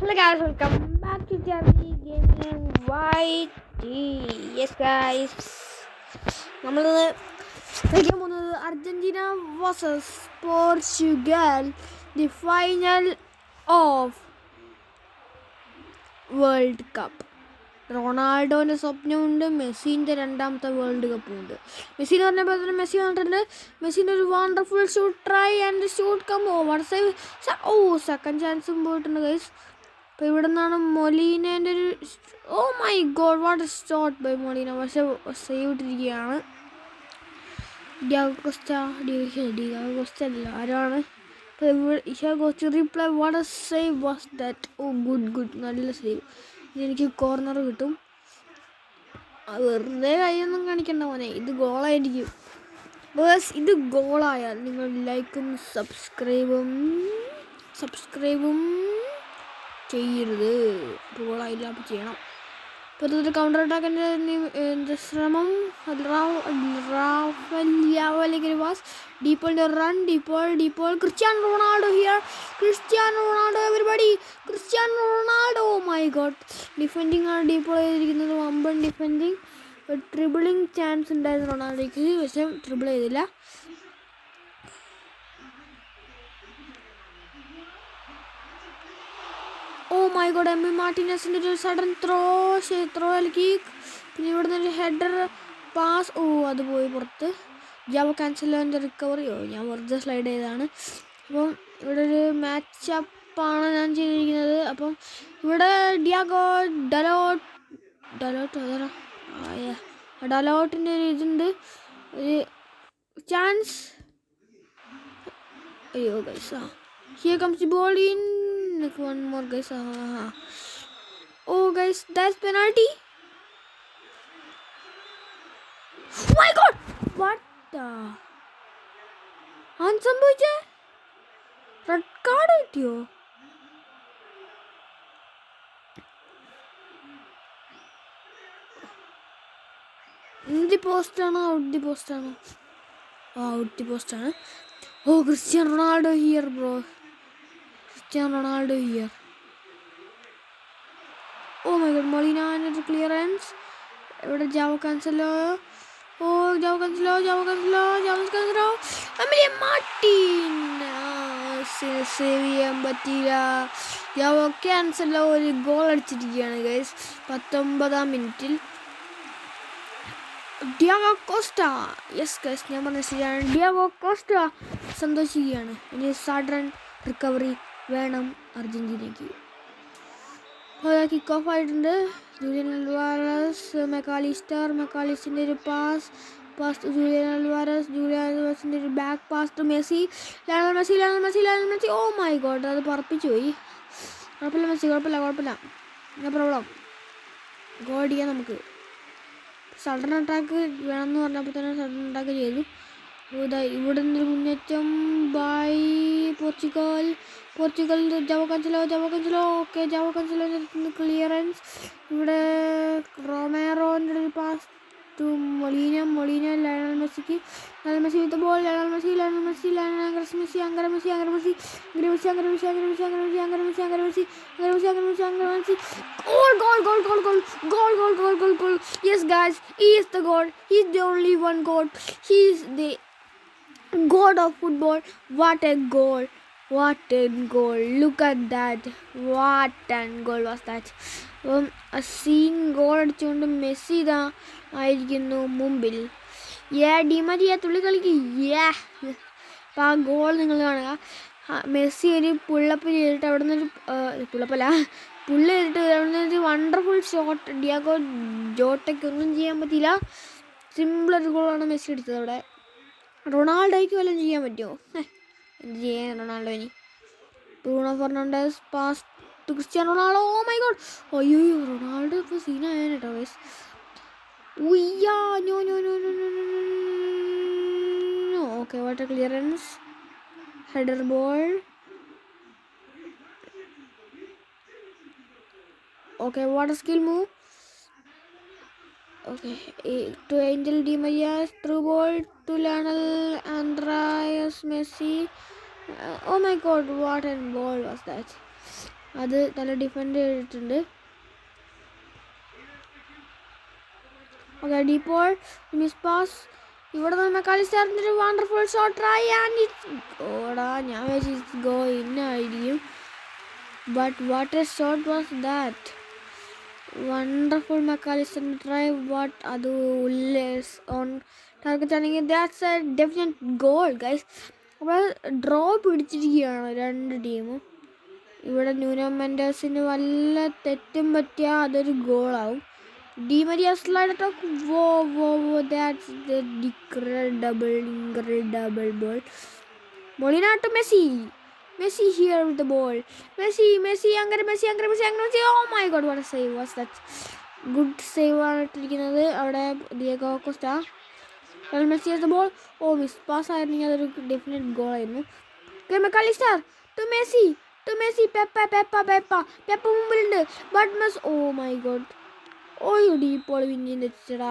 Hello guys, welcome back to Jazzy Gaming YT. Yes guys, നമ്മൾ കളിക്കാൻ പോകുന്നത് Argentina versus Portugal, the final of world cup. റൊണാൾഡോൻ്റെ സ്വപ്നമുണ്ട്, മെസ്സിൻ്റെ രണ്ടാമത്തെ വേൾഡ് കപ്പും ഉണ്ട്. മെസ്സി എന്ന് പറഞ്ഞപ്പോൾ തന്നെ മെസ്സി വന്നിട്ടുണ്ട്. മെസ്സിൻ്റെ ഒരു wonderful shoot try and shoot come over save. Second ചാൻസും പോയിട്ടുണ്ട് ഗൈസ്. അപ്പോൾ ഇവിടെ നിന്നാണ് മൊലീനേൻ്റെ ഒരു my god what a shot by Molina. പക്ഷേ സേവ് ഇട്ടിരിക്കുകയാണ്. ഡിയാഗോ കോസ്റ്റ അല്ല, ആരാണ്? അപ്പോൾ replay what a save was that. Good നല്ല സേവ്. ഇതെനിക്ക് കോർണർ കിട്ടും. വെറുതെ കൈയൊന്നും കാണിക്കണ്ട മോനെ, ഇത് ഗോളായിരിക്കും. ബസ് ഇത് ഗോളായാൽ നിങ്ങൾ ലൈക്കും സബ്സ്ക്രൈബും ചെയ്യരുത്. ഗോളായില്ല, അപ്പോൾ ചെയ്യണം. അപ്പോൾ ഇതൊരു കൗണ്ടർ അറ്റാക്കിൻ്റെ ശ്രമം. ഡീപ്പോളിൻ്റെ run. De Paul Cristiano Ronaldo here. Cristiano Ronaldo everybody. Cristiano Ronaldo my god. Defending ആണ് ഡീപ്പോൾ ചെയ്തിരിക്കുന്നത്. വമ്പൻ ഡിഫെൻഡിങ്. ട്രിബിളിങ് ചാൻസ് ഉണ്ടായിരുന്നു റൊണാൾഡോയ്ക്ക്, പക്ഷേ ട്രിബിൾ ചെയ്തില്ല. മൈ ഗോഡ്, എമ്മി മാർട്ടിനസിൻ്റെ ഒരു സഡൻ ത്രോ കിക്ക്. പിന്നെ ഇവിടെ നിന്ന് ഒരു ഹെഡർ പാസ്. അത് പോയി പുറത്ത്. ജാവോ കാൻസലോൻ്റെ റിക്കവറി. ഞാൻ വെറുതെ സ്ലൈഡ് ചെയ്തതാണ്. അപ്പം ഇവിടെ ഒരു മാച്ചപ്പാണ് ഞാൻ ചെയ്തിരിക്കുന്നത്. അപ്പം ഇവിടെ ഡിയാഗോ ഡലോട്ടിൻ്റെ ഒരു ഇതുണ്ട്, ഒരു chance. Guys, here comes the ball in. One more guys. Guys, that's penalty. Oh my god, what the സംഭവിച്ചേ? റെഡ് കാർഡ് കിട്ടിയോ? ഇൻ ദി പോസ്റ്റാണോ ഔട്ട് ദി പോസ്റ്റാണോ? ഔട്ട് ദി പോസ്റ്റാണ്. Cristiano Ronaldo here bro. Cristiano Ronaldo here. Oh my god, Molina and clearance. ഇവിടെ Joao Cancelo. Emilia Martin save ചെയ്യാൻ പറ്റിയില്ല. Joao Cancelo ഒരു goal അടിച്ചിരിക്കുകയാണ് ഗൈസ് 19-ാം മിനിറ്റിൽ. ഡിയാഗോ കോസ്റ്റ, യെസ് ഗൈസ്, ഞാൻ പറഞ്ഞ ശരിയാണ്. ഡിയാഗോ കോസ്റ്റ സന്തോഷിക്കുകയാണ്. ഇനി സഡൻ റിക്കവറി വേണം അർജന്റീനയ്ക്ക്. കിക്ക് ഓഫ് ആയിട്ടുണ്ട്. ജൂലിയൻ അൽവാരസ്, മെക്കാലിസ്റ്ററിൻ്റെ ഒരു പാസ് ജൂലിയൻ അൽവാരസിൻ്റെ ഒരു back pass to Messi. Lionel Messi. Oh my god, അത് പറപ്പിച്ചു പോയി. കുഴപ്പമില്ല മെസ്സി, കുഴപ്പമില്ല. No problem. ഗോൾ അടിക്കാം നമുക്ക്. സഡൻ അറ്റാക്ക് വേണമെന്ന് പറഞ്ഞപ്പോൾ തന്നെ സഡൻ അറ്റാക്ക് ചെയ്തു. ഇവിടെ നിന്നൊരു മുന്നേറ്റം by Portugal. Joao Cancelo. Okay, Joao കാൻസലോൻ്റെ ക്ലിയറൻസ്. ഇവിടെ റൊമേറോൻ്റെ ഒരു pass to Molina. Lionel Messi with ball. Lionel Messi. Goal. Yes guys, he is the god. He is the only one god. He is the god of football. What a goal. Look at that. What a goal was that. Scene goal അടിച്ചുകൊണ്ട് Messi ഇതാ ആയിരിക്കുന്നു മുമ്പിൽ. Di Maria തുള്ളി കളിക്ക്. അപ്പോൾ ആ goal നിങ്ങൾ കാണുക. മെസ്സി ഒരു പുള്ളപ്പ് ചെയ്തിട്ട് അവിടെ നിന്നൊരു പുള്ള ചെയ്തിട്ട് അവിടെ നിന്നൊരു വണ്ടർഫുൾ ഷോട്ട്. ഡിയാഗോ ജോട്ടയ്ക്ക് ഒന്നും ചെയ്യാൻ പറ്റിയില്ല. സിമ്പിളൊരു ഗോളാണ് മെസ്സി എടുത്തത്. അവിടെ റൊണാൾഡോയ്ക്ക് വല്ലതും ചെയ്യാൻ പറ്റുമോ? എന്ത് ചെയ്യാൻ റൊണാൾഡോ? ഇനി Bruno Fernandes pass to Cristiano Ronaldo. Oh my God, അയ്യോ റൊണാൾഡോ ഇപ്പോൾ സീനായാണ് കേട്ടോ guys. Okay, what a clearance. Header ball. Okay, what a skill move. Okay, to Angel Di Maria, through ball to Lionel Andreas Messi. Oh my god, what a ball was that. അത് നല്ല defend ചെയ്തിട്ടുണ്ട്. Okay De Paul miss pass. ഇവിടെ നിന്ന് മെക്കാലിസ്റ്ററിൻ്റെ ഒരു wonderful shot try and it's ഓടാ ഞാൻ വെച്ച് ഇറ്റ്സ് ഗോ ഇന്നായിരിക്കും. But what a shot was that. Wonderful മെക്കാലിസ്റ്ററിൻ്റെ ട്രൈ. ബട്ട് അത് ഓൺ ടാർഗറ്റ് ആണെങ്കിൽ that's a definite goal guys. അപ്പോൾ ഡ്രോ പിടിച്ചിരിക്കുകയാണ് രണ്ട് ടീമും. ഇവിടെ ന്യൂനോ മെൻഡേഴ്സിന് വല്ല തെറ്റും പറ്റിയാൽ അതൊരു ഗോളാവും. Di Maria slide attack. Whoa, that's the incredible ball. Molina to Messi. Messi here with the ball. Messi, Messi. Oh my God, what a save was that. Good save ആണ് ഇട്ടിരിക്കുന്നത് അവിടെ Diego Costa. Messi has the ball. Miss pass ആയിരുന്നെങ്കിൽ അതൊരു definite goal ആയിരുന്നു. McAllister to Messi. Pepe മുമ്പിലുണ്ട്. But miss. Oh my god. De Paul വിന്നിന് വെച്ചടാ.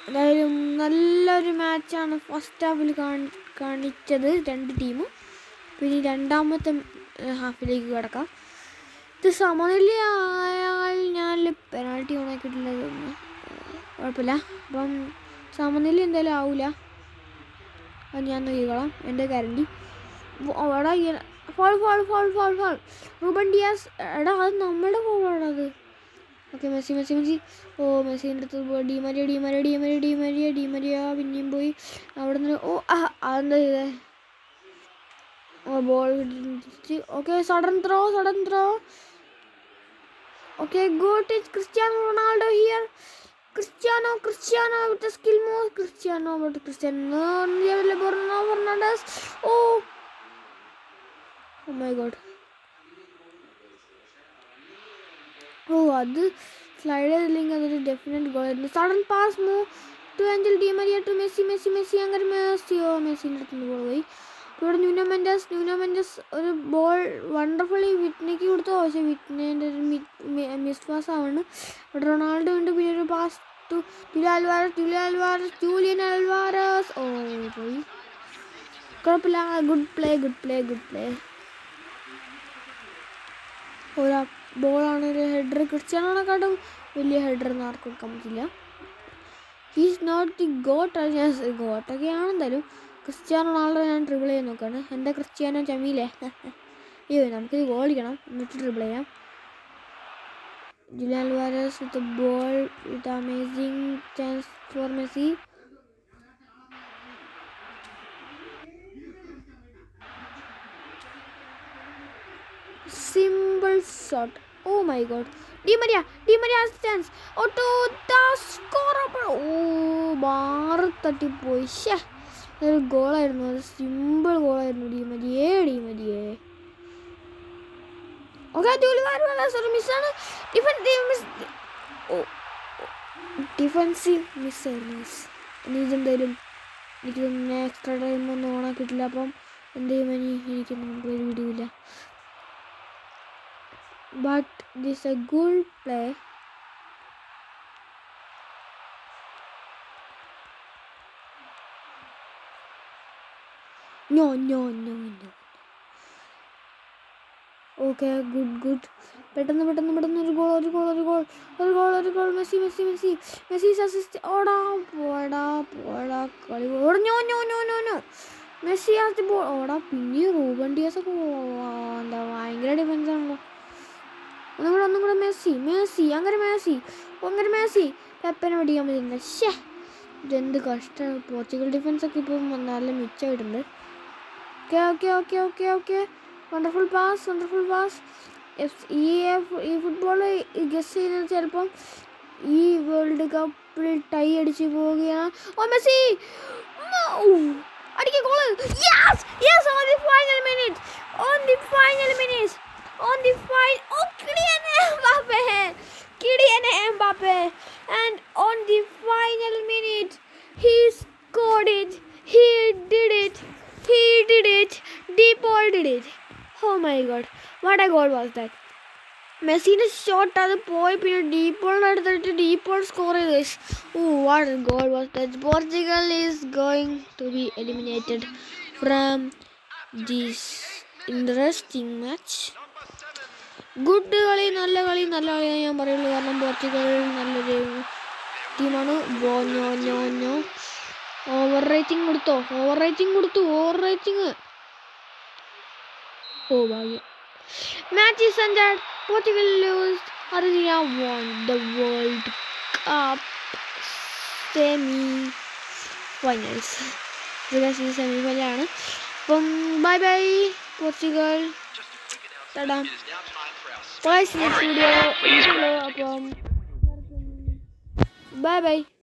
എന്തായാലും നല്ലൊരു മാച്ചാണ് ഫസ്റ്റ് ഹാഫിൽ കാണിച്ചത് രണ്ട് ടീമും. പിന്നെ രണ്ടാമത്തെ ഹാഫിലേക്ക് കിടക്കാം. ഇത് സമനിലയായാൽ ഞാൻ പെനാൾട്ടി ഓണാക്കിയിട്ടില്ല തോന്നുന്നു. കുഴപ്പമില്ല. അപ്പം സമനില എന്തായാലും ആവില്ല. അത് ഞാൻ നോക്കിക്കോളാം. എൻ്റെ ഗ്യാരണ്ടി. അവിടെ ഫോൾ റൂബൻ ഡിയാസ്. എടാ അത് നമ്മുടെ ഫോളാണത്. Okay Messi. മെസ്സിൻ്റെ അടുത്ത് ഡി മരിയ പിന്നെയും പോയി അവിടെ നിന്ന്. അതെന്താ ചെയ്തേ. Ball okay sudden throw. Okay good touch. Cristiano Ronaldo here. Cristiano with the skill move. Cristiano Bruno Fernandes. Oh my God. അത് സ്ലൈഡ് ചെയ്തില്ലെങ്കിൽ അതൊരു ഡെഫിനറ്റ് ഗോൾ ആയിരുന്നു. Sudden pass move to Angel Di Maria to Messi. അങ്ങനെ മെസ്സിൻ്റെ അടുത്ത് ball പോയി. ഇവിടെ Nuno Mendes ഒരു ബോൾ വണ്ടർഫുള്ളി വിറ്റ്നയ്ക്ക് കൊടുത്തു. പക്ഷേ വിറ്റ്നേൻ്റെ ഒരു മിസ് പാസ് ആണ്. ഇവിടെ റൊണാൾഡോ ഉണ്ട്. പിന്നെ ഒരു പാസ് ടു ജൂലിയൻ അൽവാരസ്. പോയി. കുഴപ്പമില്ല. Good play. ഒരു ബോളാണ്. ഒരു ഹെഡർ. ക്രിസ്ത്യാനോനെക്കാട്ടും വലിയ ഹെഡർ ഒന്നും ആർക്കും എടുക്കാൻ പറ്റില്ല. ഹീസ് നോട്ട് ദി ഗോട്ടൊക്കെയാണ്. എന്തായാലും ക്രിസ്ത്യാനോ റൊണാൾഡോ ഞാൻ ട്രിബിൾ ചെയ്യാൻ നോക്കുകയാണ്. എൻ്റെ ക്രിസ്ത്യാനോ ചമീലേ. നമുക്കിത് ഗോൾ അടിക്കണം എന്നിട്ട് ട്രിബിൾ ചെയ്യാം. Julian Alvarez with the ball with amazing chance for Messi. Simple shot. Oh my God. Di Maria has chance. To the score. Bar തട്ടിപ്പോയി. ഒരു ഗോളായിരുന്നു. അത് സിമ്പിൾ ഗോളായിരുന്നു. ഡി മരിയേ. ഓക്കെ മിസ്സാണ്. ഡിഫൻസീവ് മിസ്സായിരുന്നു. ഇതെന്തായാലും എനിക്ക് തന്നെ എക്സ്ട്രാ ടൈമൊന്നും ഓണാക്കിയിട്ടില്ല. അപ്പം എന്ത് ചെയ്യുമ്പോൾ എനിക്കൊന്നും ഒരു വീഡിയോ ഇല്ല. But this a good play. No. Okay good. പെട്ടെന്ന് ഒരു ഗോൾ. Messi assist. ഓടാ കളി. No. Messi has the ball. പിന്നെ റൂബൻ ഡിയാസ് ഒക്കെ എന്താ ഭയങ്കര ഡിഫൻസ് ആണല്ലോ. ഒന്നും കൂടെ മെസ്സി. അങ്ങനെ മെസ്സി പെപ്പനെ പഠിക്കാൻ പറ്റില്ല. ഇതെന്ത് കഷ്ടമാണ്. പോർച്ചുഗൽ ഡിഫൻസൊക്കെ ഇപ്പം നല്ല മിച്ചമായിട്ടുണ്ട്. Okay wonderful pass. ഈ ഫുട്ബോൾ ഗസ് ചെയ്യുന്നത് ചിലപ്പം ഈ വേൾഡ് കപ്പിൽ ടൈ അടിച്ച് പോവുകയാണ്. മെസ്സി അടിക്കുക goal. Yes on the final minute. Kylian Mbappe and on the final minute he scored it. He did it. Deepol did it. Oh my God, what a goal was that. മെസ്സിൻ്റെ shot അത് പോയി. പിന്നെ ഡീപ്പോളിൻ്റെ അടുത്തിട്ട് De Paul score ചെയ്തു. what a goal was that. Portugal is going to be eliminated from this interesting match. Good കളി, നല്ല കളിയാണ് ഞാൻ പറയുള്ളൂ. കാരണം പോർച്ചുഗൽ നല്ലൊരു ടീമാണ്. ഓവർ റേറ്റിംഗ് കൊടുത്തു. ഓ ഭാഗ്യം. Match is ended. Portugal lose. Argentina won the World Cup semi finals. Semi ഫൈനലാണ്. അപ്പം ബൈ പോർച്ചുഗൽ. തടാം വീഡിയോ. അപ്പം ബൈ.